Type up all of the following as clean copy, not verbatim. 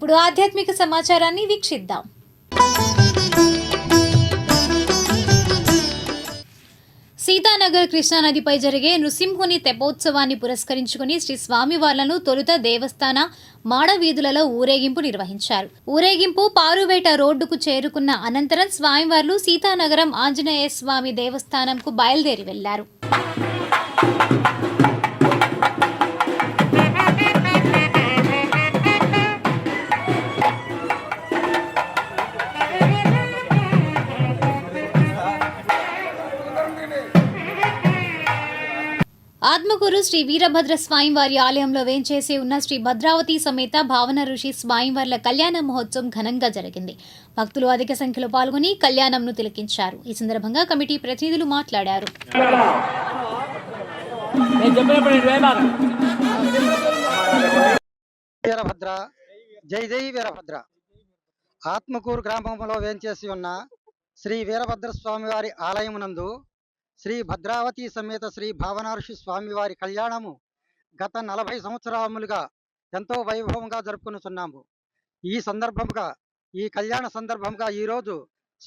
ఇప్పుడు ఆధ్యాత్మిక సమాచారాన్ని వీక్షిద్దాం. సీతానగర్ కృష్ణానదిపై జరిగే నృసింహుని తెప్పోత్సవాన్ని పురస్కరించుకుని శ్రీ స్వామివార్లను తొలుత దేవస్థాన మాడవీధులలో ఊరేగింపు నిర్వహించారు. ఊరేగింపు పారువేట రోడ్డుకు చేరుకున్న అనంతరం స్వామివార్లు సీతానగరం ఆంజనేయ స్వామి దేవస్థానంకు బయలుదేరి వెళ్లారు. ఆత్మకూరు శ్రీ వీరభద్ర స్వామివారి ఆలయంలో వేంచేసి ఉన్న శ్రీ భద్రావతి సమేత భావన ఋషి స్వామివార్ల కళ్యాణ మహోత్సవం ఘనంగా జరిగింది. భక్తులు అధిక సంఖ్యలో పాల్గొని కళ్యాణంను తిలకించారు. ఈ సందర్భంగా కమిటీ ప్రతినిధులు మాట్లాడారు. వీరభద్ర జై జై వీరభద్ర. ఆత్మకూరు గ్రామంలో వేంచేసి ఉన్న శ్రీ వీరభద్ర స్వామివారి ఆలయమునందు శ్రీ భద్రావతి సమేత శ్రీ భావనార్షి స్వామివారి కళ్యాణము గత 40 సంవత్సరాలుగా ఎంతో వైభవంగా జరుపుకొనుచున్నాము. ఈ కళ్యాణ సందర్భంగా ఈరోజు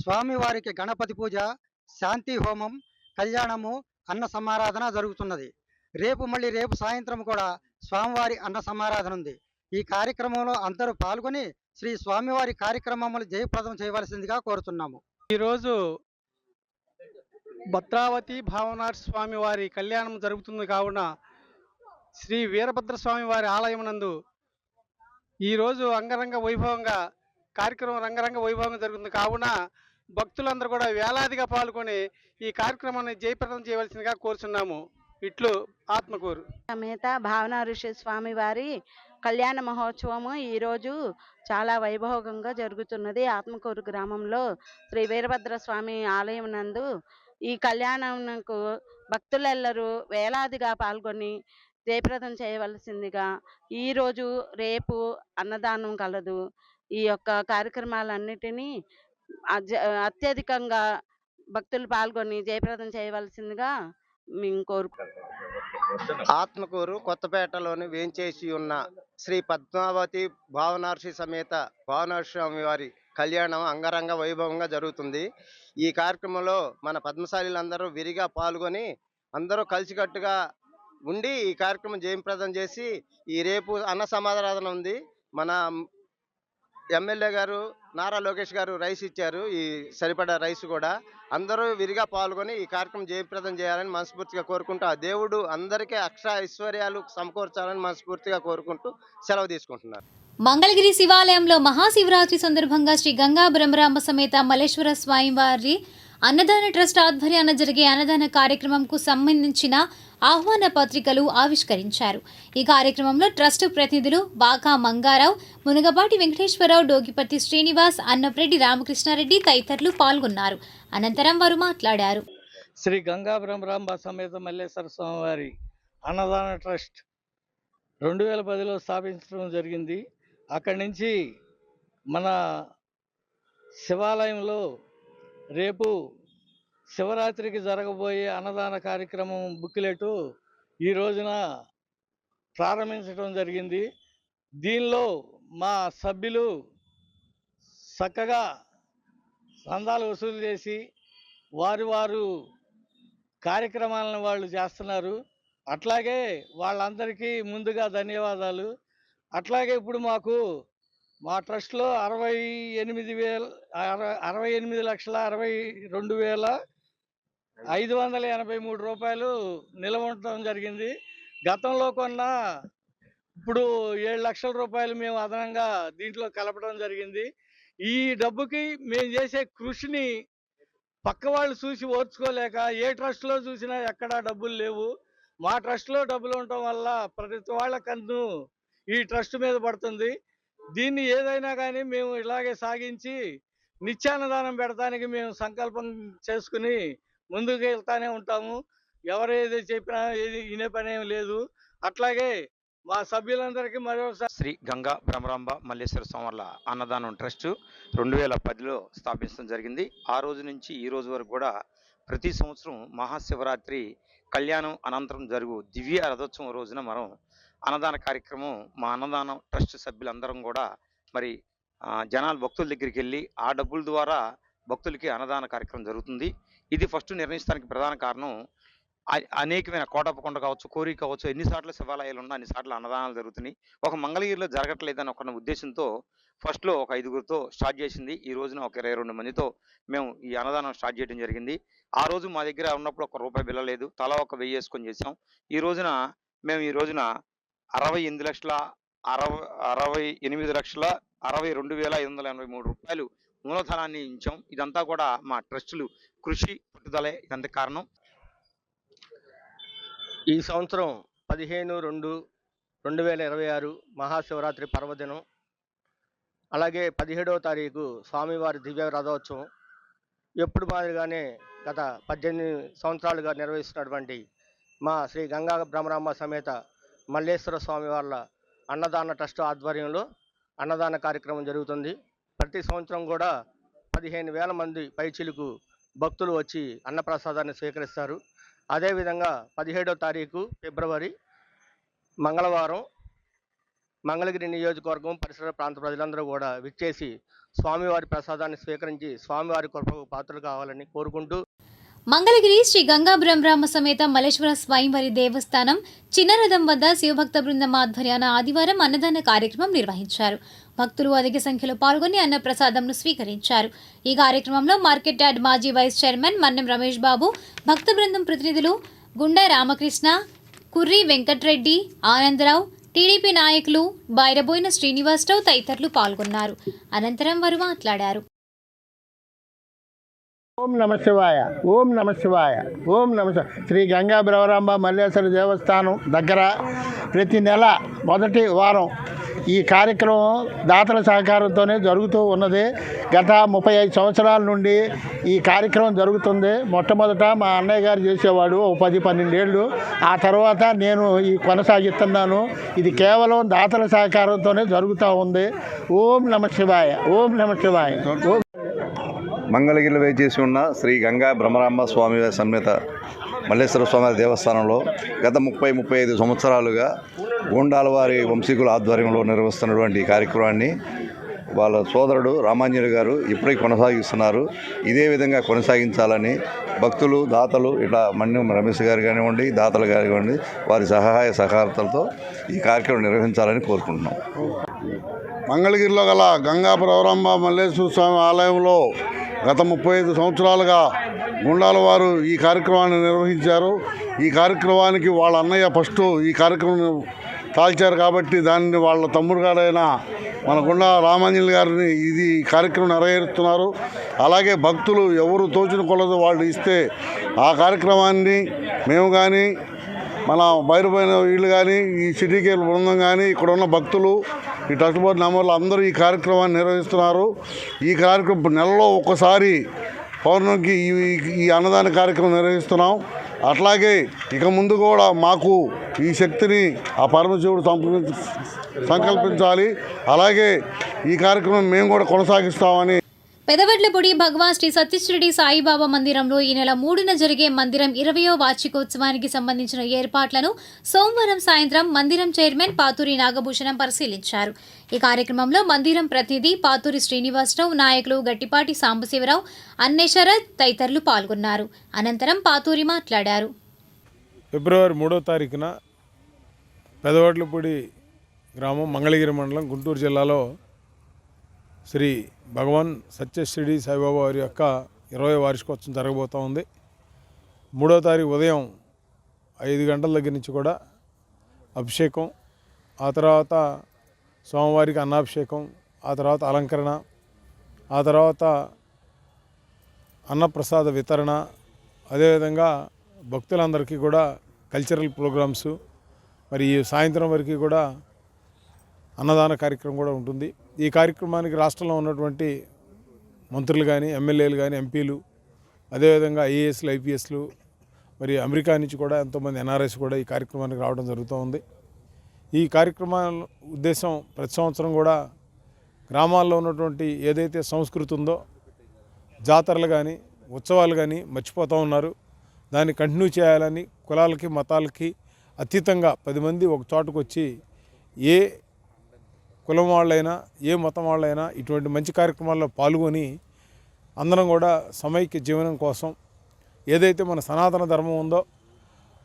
స్వామివారికి గణపతి పూజ, శాంతి హోమం, కళ్యాణము, అన్న సమారాధన జరుగుతున్నది. రేపు సాయంత్రం కూడా స్వామివారి అన్న సమారాధన ఉంది. ఈ కార్యక్రమంలో అందరూ పాల్గొని శ్రీ స్వామివారి కార్యక్రమములు జయప్రదం చేయవలసిందిగా కోరుతున్నాము. ఈరోజు భద్రావతి భావనార్షి స్వామి వారి కళ్యాణం జరుగుతుంది కావున శ్రీ వీరభద్ర స్వామి వారి ఆలయం నందు ఈరోజు రంగరంగ వైభవంగా జరుగుతుంది కావున భక్తులందరూ కూడా వేలాదిగా పాల్గొని ఈ కార్యక్రమాన్ని జయప్రదం చేయవలసిందిగా కోరుచున్నాము. ఇట్లు ఆత్మకూరు సమేత భావన ఋషి స్వామి వారి కళ్యాణ మహోత్సవము ఈరోజు చాలా వైభవంగా జరుగుతున్నది. ఆత్మకూరు గ్రామంలో శ్రీ వీరభద్ర స్వామి ఆలయం నందు ఈ కళ్యాణంకు భక్తులెల్లరూ వేలాదిగా పాల్గొని జయప్రదం చేయవలసిందిగా ఈరోజు రేపు అన్నదానం కలదు. ఈ యొక్క కార్యక్రమాలన్నిటినీ అత్యధికంగా భక్తులు పాల్గొని జయప్రదం చేయవలసిందిగా మేము ఆత్మకూరు కొత్తపేటలోని వేంచేసి ఉన్న శ్రీ పద్మావతి భావనార్షి సమేత భావనార్షి స్వామి వారి కళ్యాణం అంగరంగ వైభవంగా జరుగుతుంది. ఈ కార్యక్రమంలో మన పద్మశాలీలందరూ విరిగా పాల్గొని అందరూ కలిసికట్టుగా ఉండి ఈ కార్యక్రమం జయప్రదం చేసి ఈ రేపు అన్న సమారాధన ఉంది. మన ఎమ్మెల్యే గారు నారా లోకేష్ గారు రైస్ ఇచ్చారు. ఈ సరిపడా రైస్ కూడా అందరూ విరిగా పాల్గొని ఈ కార్యక్రమం జయప్రదం చేయాలని మనస్ఫూర్తిగా కోరుకుంటూ ఆ దేవుడు అందరికీ అక్షర ఐశ్వర్యాలు సమకూర్చాలని మనస్ఫూర్తిగా కోరుకుంటూ సెలవు తీసుకుంటున్నారు. మంగళగిరి శివాలయంలో మహాశివరాత్రి సందర్భంగా శ్రీ గంగా బ్రహ్మరాంబ సమేత మల్లేశ్వర స్వామివారి అన్నదాన ట్రస్ట్ ఆధ్వర్యాన జరిగే అన్నదాన కార్యక్రమంకు సంబంధించిన ఆహ్వాన పత్రికలు ఆవిష్కరించారు. ఈ కార్యక్రమంలో ట్రస్ట్ ప్రతినిధులు బాకా మంగారావు, మునగపాటి వెంకటేశ్వరరావు, డోగిపర్తి శ్రీనివాస్, అన్నప్రెడ్డి రామకృష్ణారెడ్డి తదితరులు పాల్గొన్నారు. అనంతరం వారు మాట్లాడారు. శ్రీ గంగా బ్రహ్మరాంబ సమేత మల్లేశ్వర స్వామివారి అన్నదాన ట్రస్ట్ 2010లో స్థాపించడం జరిగింది. అక్కడి నుంచి మన శివాలయంలో రేపు శివరాత్రికి జరగబోయే అన్నదాన కార్యక్రమం బుక్లెట్ ఈ రోజున ప్రారంభించడం జరిగింది. దీనిలో మా సభ్యులు చక్కగా చందాలు వసూలు చేసి వారు కార్యక్రమాలను వాళ్ళు చేస్తున్నారు. అట్లాగే వాళ్ళందరికీ ముందుగా ధన్యవాదాలు. అట్లాగే ఇప్పుడు మా ట్రస్ట్లో 68,62,583 రూపాయలు నిల్వ ఉండటం జరిగింది. గతంలో ఇప్పుడు 7 లక్షల రూపాయలు మేము అదనంగా దీంట్లో కలపడం జరిగింది. ఈ డబ్బుకి మేము చేసే కృషిని పక్క వాళ్ళు చూసి ఓర్చుకోలేక ఏ ట్రస్ట్లో చూసినా ఎక్కడా డబ్బులు లేవు. మా ట్రస్ట్లో డబ్బులు ఉండటం వల్ల ప్రతి వాళ్ళ కన్ను ఈ ట్రస్ట్ మీద పడుతుంది. దీన్ని ఏదైనా కానీ మేము ఇలాగే సాగించి నిత్యాన్నదానం పెడతానికి మేము సంకల్పం చేసుకుని ముందుకు వెళ్తానే ఉంటాము. ఎవరు ఏది చెప్పినా ఏది వినే పని ఏం లేదు. అట్లాగే మా సభ్యులందరికీ మరోసారి శ్రీ గంగా బ్రహ్మరాంబ మల్లేశ్వర స్వామి అన్నదానం ట్రస్ట్ 2010లో స్థాపించడం జరిగింది. ఆ రోజు నుంచి ఈ రోజు వరకు కూడా ప్రతి సంవత్సరం మహాశివరాత్రి కళ్యాణం అనంతరం జరుగు దివ్య రథోత్సవం రోజున మనం అన్నదాన కార్యక్రమం మా అన్నదానం ట్రస్ట్ సభ్యులందరం కూడా మరి జనాలు భక్తుల దగ్గరికి వెళ్ళి ఆ డబ్బుల ద్వారా భక్తులకి అన్నదాన కార్యక్రమం జరుగుతుంది. ఇది ఫస్ట్ నిర్ణయించడానికి ప్రధాన కారణం అనేకమైన కోటప్పకొండ కావచ్చు, కోరి కావచ్చు, ఎన్నిసార్లు శివాలయాలు ఉన్నా అన్నిసార్లు అన్నదానాలు జరుగుతున్నాయి. ఒక మంగళగిరిలో జరగట్లేదని ఒక ఉద్దేశంతో ఫస్ట్లో ఒక 5గురితో స్టార్ట్ చేసింది. ఈ రోజున ఒక 22 మందితో మేము ఈ అన్నదానం స్టార్ట్ చేయడం జరిగింది. ఆ రోజు మా దగ్గర ఉన్నప్పుడు ₹1 బిల్ల లేదు. తలా ఒక 1000 వేసుకొని చేసాం. ఈ రోజున 68,62,583 మూలధనాన్ని ఇచ్చాం. ఇదంతా కూడా మా ట్రస్టులు కృషి పట్టుదలే ఇదంతా కారణం. ఈ సంవత్సరం 15/2/2026 మహాశివరాత్రి పర్వదినం, అలాగే 17వ తారీఖు స్వామివారి దివ్య రథోత్సవం. ఎప్పుడు మాదిరిగానే గత 18 సంవత్సరాలుగా నిర్వహిస్తున్నటువంటి మా శ్రీ గంగా భ్రమరాంబ సమేత మల్లేశ్వర స్వామి వాళ్ళ అన్నదాన ట్రస్ట్ ఆధ్వర్యంలో అన్నదాన కార్యక్రమం జరుగుతుంది. ప్రతి సంవత్సరం కూడా 15,000 మంది పైచిలుకు భక్తులు వచ్చి అన్నప్రసాదాన్ని స్వీకరిస్తారు. అదేవిధంగా 17వ తారీఖు ఫిబ్రవరి మంగళవారం మంగళగిరి నియోజకవర్గం పరిసర ప్రాంత ప్రజలందరూ కూడా విచ్చేసి స్వామివారి ప్రసాదాన్ని స్వీకరించి స్వామివారి కృపకు పాత్రలు కావాలని కోరుకుంటూ మంగళగిరి శ్రీ గంగా బ్రహ్మరాంబ సమేత మల్లేశ్వర స్వయంవరి దేవస్థానం చిన్నరథం వద్ద శివభక్త బృందం ఆధ్వర్యాన ఆదివారం అన్నదాన కార్యక్రమం నిర్వహించారు. భక్తులు అధిక సంఖ్యలో పాల్గొని అన్నప్రసాదంను స్వీకరించారు. ఈ కార్యక్రమంలో మార్కెట్ యార్డ్ మాజీ వైస్ చైర్మన్ మన్నెం రమేష్ బాబు, భక్త బృందం ప్రతినిధులు గుండా రామకృష్ణ, కుర్రి వెంకట్రెడ్డి, ఆనందరావు, టీడీపీ నాయకులు బైరబోయిన శ్రీనివాసరావు తదితరులు పాల్గొన్నారు. అనంతరం వారు మాట్లాడారు. ఓం నమ శివాయ, ఓం నమ శివాయ, ఓం నమ శివాయ. శ్రీ గంగా భ్రమరాంబ మల్లేశ్వర దేవస్థానం దగ్గర ప్రతి నెల మొదటి వారం ఈ కార్యక్రమం దాతల సహకారంతోనే జరుగుతూ ఉన్నది. గత 35 సంవత్సరాల నుండి ఈ కార్యక్రమం జరుగుతుంది. మొట్టమొదట మా అన్నయ్య గారు చేసేవాడు 10-12 ఏళ్ళు. ఆ తర్వాత నేను ఈ కొనసాగిస్తున్నాను. ఇది కేవలం దాతల సహకారంతోనే జరుగుతూ ఉంది. ఓం నమ శివాయ, ఓం నమ శివాయ. ఓం మంగళగిరిలో వేచేసి ఉన్న శ్రీ గంగా భ్రమరాంబ స్వామి సమేత మల్లేశ్వర స్వామి దేవస్థానంలో గత 30-35 సంవత్సరాలుగా గోండాల వారి వంశీకుల ఆధ్వర్యంలో నిర్వహిస్తున్నటువంటి కార్యక్రమాన్ని వాళ్ళ సోదరుడు రామాంజలి గారు ఇప్పటికీ కొనసాగిస్తున్నారు. ఇదే విధంగా కొనసాగించాలని భక్తులు, దాతలు ఇట్లా మన్నెం రమేష్ గారు కానివ్వండి, దాతలు కానివ్వండి, వారి సహాయ సహకారాలతో ఈ కార్యక్రమం నిర్వహించాలని కోరుకుంటున్నాం. మంగళగిరిలో గల గంగా భ్రమరాంబ మల్లేశ్వర స్వామి ఆలయంలో గత 35 సంవత్సరాలుగా గుండాల వారు ఈ కార్యక్రమాన్ని నిర్వహించారు. ఈ కార్యక్రమానికి వాళ్ళ అన్నయ్య ఫస్ట్ ఈ కార్యక్రమం తాల్చారు కాబట్టి దాన్ని వాళ్ళ తమ్ముడు గారైన మన గుండా రామాంజలి గారిని ఇది కార్యక్రమం నెరవేరుస్తున్నారు. అలాగే భక్తులు ఎవరు తోచిన కొలది వాళ్ళు ఇస్తే ఆ కార్యక్రమాన్ని మేము కానీ, మన బయలుపోయిన వీళ్ళు కానీ, ఈ సిటీకి బృందం కానీ, ఇక్కడ ఉన్న భక్తులు, ఈ ట్రస్ట్ బోర్డు మెంబర్లు అందరూ ఈ కార్యక్రమాన్ని నిర్వహిస్తున్నారు. ఈ కార్యక్రమం నెలలో ఒక్కసారి పౌర్ణమికి ఈ అన్నదాన కార్యక్రమం నిర్వహిస్తున్నాం. అట్లాగే ఇక ముందు కూడా మాకు ఈ శక్తిని ఆ పరమశివుడు సంకల్పించాలి. అలాగే ఈ కార్యక్రమం మేము కూడా కొనసాగిస్తామని. పెదవడ్లపూడి భగవాన్ శ్రీ సత్యశ్రీడి సాయిబాబా మందిరంలో ఈ నెల 3న జరిగే మందిరం 20వ వార్షికోత్సవానికి సంబంధించిన ఏర్పాట్లను సోమవారం సాయంత్రం మందిరం చైర్మన్ పాతూరి నాగభూషణం పరిశీలించారు. ఈ కార్యక్రమంలో మందిరం ప్రతినిధి పాతూరి శ్రీనివాసరావు, నాయకులు గట్టిపాటి సాంబశివరావు, అన్నేశరథ్ తదితరులు పాల్గొన్నారు. అనంతరం పాతూరి మాట్లాడారు. ఫిబ్రవరి 3వ తారీఖున పెదవడ్లపూడి గ్రామం, మంగళగిరి మండలం, గుంటూరు జిల్లాలో శ్రీ భగవాన్ సత్యశ్రీడి సాయిబాబా వారి యొక్క 20వ వార్షికోత్సవం జరగబోతూ ఉంది. 3వ తారీఖు ఉదయం 5 గంటల దగ్గర నుంచి కూడా అభిషేకం, ఆ తర్వాత స్వామివారికి అన్నాభిషేకం, ఆ తర్వాత అలంకరణ, ఆ తర్వాత అన్నప్రసాద వితరణ, అదేవిధంగా భక్తులందరికీ కూడా కల్చరల్ ప్రోగ్రామ్స్, మరి సాయంత్రం వరకు కూడా అన్నదాన కార్యక్రమం కూడా ఉంటుంది. ఈ కార్యక్రమానికి రాష్ట్రంలో ఉన్నటువంటి మంత్రులు కానీ, ఎమ్మెల్యేలు కానీ, ఎంపీలు, అదేవిధంగా ఐఏఎస్లు, ఐపీఎస్లు, మరి అమెరికా నుంచి కూడా ఎంతోమంది ఎన్ఆర్ఐస్ కూడా ఈ కార్యక్రమానికి రావడం జరుగుతూ ఉంది. ఈ కార్యక్రమాల ఉద్దేశం ప్రతి సంవత్సరం కూడా గ్రామాల్లో ఉన్నటువంటి ఏదైతే సంస్కృతి ఉందో, జాతరలు కానీ, ఉత్సవాలు కానీ మర్చిపోతూ ఉన్నారు. దాన్ని కంటిన్యూ చేయాలని కులాలకి, మతాలకి అతీతంగా 10 మంది ఒక చోటుకు వచ్చి ఏ కులం వాళ్ళైనా ఏ మతం వాళ్ళైనా ఇటువంటి మంచి కార్యక్రమాల్లో పాల్గొని అందరం కూడా సమైక్య జీవనం కోసం ఏదైతే మన సనాతన ధర్మం ఉందో,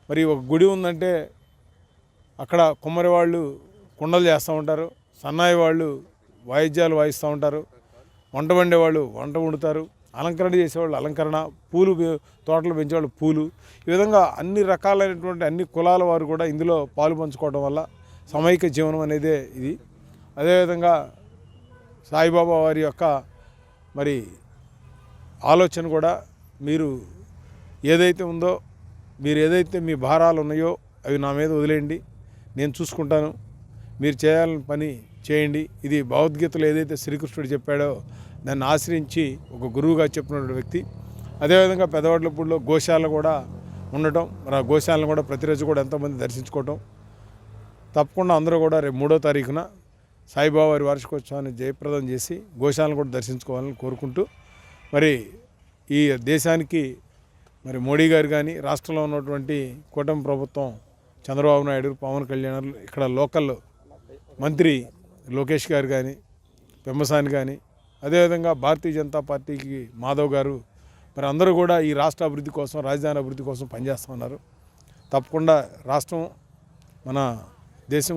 మరి ఒక గుడి ఉందంటే అక్కడ కుమ్మరి వాళ్ళు కుండలు చేస్తూ ఉంటారు, సన్నాయి వాళ్ళు వాయిద్యాలు వాయిస్తూ ఉంటారు, వంట వండేవాళ్ళు వంట వండుతారు, అలంకరణ చేసేవాళ్ళు అలంకరణ, పూలు తోటలు పెంచేవాళ్ళు పూలు, ఈ విధంగా అన్ని రకాలైనటువంటి అన్ని కులాల వారు కూడా ఇందులో పాలు పంచుకోవడం వల్ల సమైక్య జీవనం అనేదే ఇది. అదేవిధంగా సాయిబాబా వారి యొక్క మరి ఆలోచన కూడా మీరు ఏదైతే ఉందో, మీరు ఏదైతే మీ భారాలు ఉన్నాయో అవి నా మీద వదిలేయండి, నేను చూసుకుంటాను, మీరు చేయాలని పని చేయండి. ఇది భగవద్గీతలో ఏదైతే శ్రీకృష్ణుడు చెప్పాడో దాన్ని ఆశ్రయించి ఒక గురువుగా చెప్పినటువంటి వ్యక్తి. అదేవిధంగా పెదవడ్లపూడిలో గోశాల కూడా ఉండటం, మరి ఆ గోశాలను కూడా ప్రతిరోజు కూడా ఎంతోమంది దర్శించుకోవటం. తప్పకుండా అందరూ కూడా రేపు 3వ తారీఖున సాయిబాబా వారి వార్షికోత్సవాన్ని జయప్రదం చేసి గోశాలను కూడా దర్శించుకోవాలని కోరుకుంటూ, మరి ఈ దేశానికి మరి మోడీ గారు కానీ, రాష్ట్రంలో ఉన్నటువంటి కూటమి ప్రభుత్వం చంద్రబాబు నాయుడు, పవన్ కళ్యాణ్, ఇక్కడ లోకల్ మంత్రి లోకేష్ గారు కానీ, పెమ్మసాని కానీ, అదేవిధంగా భారతీయ జనతా పార్టీకి మాధవ్ గారు, మరి అందరూ కూడా ఈ రాష్ట్ర అభివృద్ధి కోసం, రాజధాని అభివృద్ధి కోసం పనిచేస్తున్నారు. తప్పకుండా రాష్ట్రం, మన దేశం